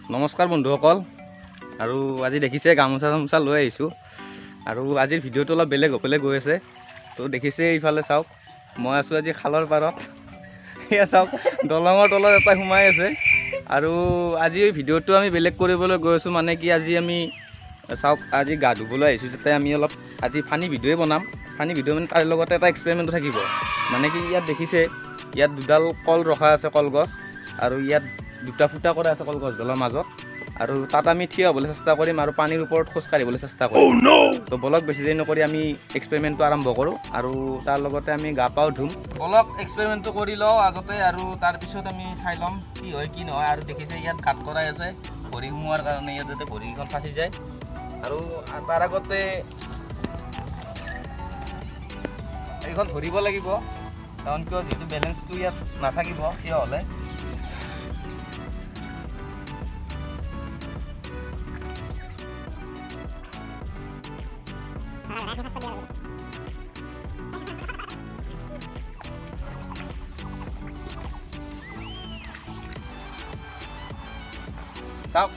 নমস্কাৰ বন্ধুসকল আৰু আজি দেখিছে গামোচা চামোচা লৈ আহিছোঁ আৰু আজিৰ ভিডিঅ'টো অলপ বেলেগ হ'বলৈ গৈ আছে তো দেখিছে এইফালে চাওক মই আছোঁ আজি খালৰ পাৰত এয়া চাওক দলঙৰ তলত এটা সোমাই আছে আৰু আজি এই ভিডিঅ'টো আমি বেলেগ কৰিবলৈ গৈ আছোঁ মানে কি আজি আমি চাওক আজি গা ধুবলৈ আহিছোঁ যাতে আমি অলপ আজি ফানি ভিডিঅ'ই বনাম ফানি ভিডিঅ' মানে তাৰ লগতে এটা এক্সপেৰিমেণ্টো থাকিব মানে কি ইয়াত দেখিছে ইয়াত দুডাল কল ৰখা আছে কলগছ আৰু ইয়াত দুটা ফুটা কৰা আছে কলগছডালৰ মাজত আৰু তাত আমি থিয় হ'বলৈ চেষ্টা কৰিম আৰু পানীৰ ওপৰত খোজ কাঢ়িবলৈ চেষ্টা কৰিম তো বলক বেছি দেৰি নকৰি আমি এক্সপেৰিমেণ্টটো আৰম্ভ কৰোঁ আৰু তাৰ লগতে আমি গা পাও ধুম বলক এক্সপেৰিমেণ্টটো কৰি লওঁ আগতে আৰু তাৰপিছত আমি চাই ল'ম কি হয় কি নহয় আৰু দেখিছে ইয়াত গাঁত কৰাই আছে ভৰি সোমোৱাৰ কাৰণে ইয়াত যাতে ভৰিকেইখন ফাঁচি যায় আৰু তাৰ আগতে এইখন ধৰিব লাগিব কাৰণ কিয় যিহেতু বেলেঞ্চটো ইয়াত নাথাকিব থিয় হ'লে চাওক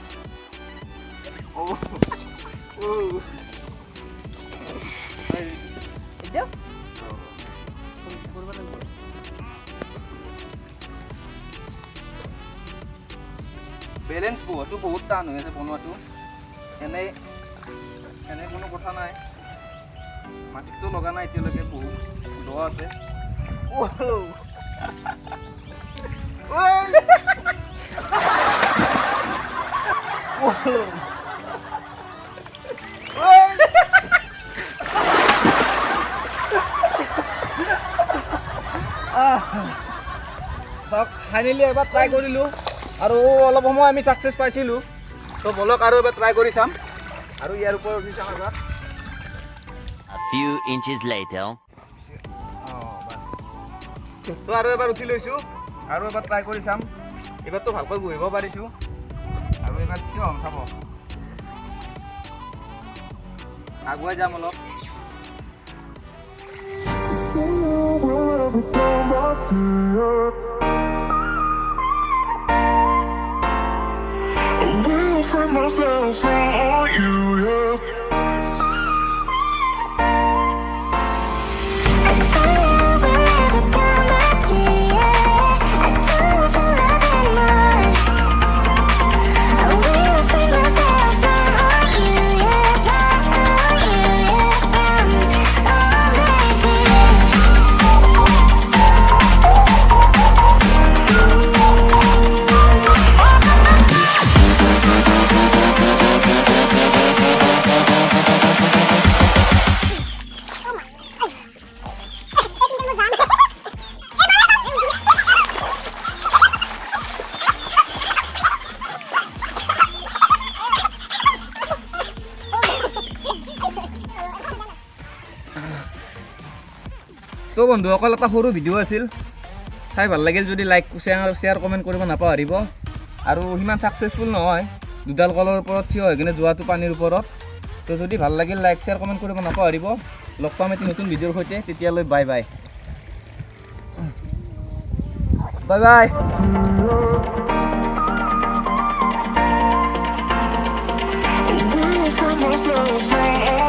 বেলেঞ্চ বহুত টান হৈ আছে বনোৱাটো এনে কোনো কথা নাই মাটিতো লগা নাই এতিয়ালৈকে বহুত দ আছে চাওক ফাইনেলি এবাৰ ট্ৰাই কৰিলোঁ আৰু অলপ সময় আমি ছাকচেছ পাইছিলোঁ তো বলক আৰু এবাৰ ট্ৰাই কৰি চাম আৰু ইয়াৰ ওপৰত উঠি চাম এবাৰ A few inches later. Bus তো আৰু এবাৰ উঠি লৈছোঁ আৰু এবাৰ ট্ৰাই কৰি চাম এইবাৰতো ভালকৈ বহিব পাৰিছোঁ আৰু এবাৰ থিয় হ'ম চাব আগুৱাই যাম অলপ myself from all you have. I thought I would never come back to you. I don't feel nothing more. I will free myself from all you have, from all you have, from all that we তো বন্ধুসকল এটা সৰু video' আছিল চাই ভাল লাগিল যদি like share comment কৰিব নাপাহৰিব আৰু সিমান ছাকচেছফুল নহয় দুডাল কলৰ ওপৰত থিয় হৈ কিনে যোৱাটো পানীৰ ওপৰত তো যদি ভাল লাগিল লাইক শ্বেয়াৰ কমেণ্ট কৰিব নাপাহৰিব লগ পাম এটি নতুন ভিডিঅ'ৰ সৈতে তেতিয়ালৈ bye bye bye bye will free myself from all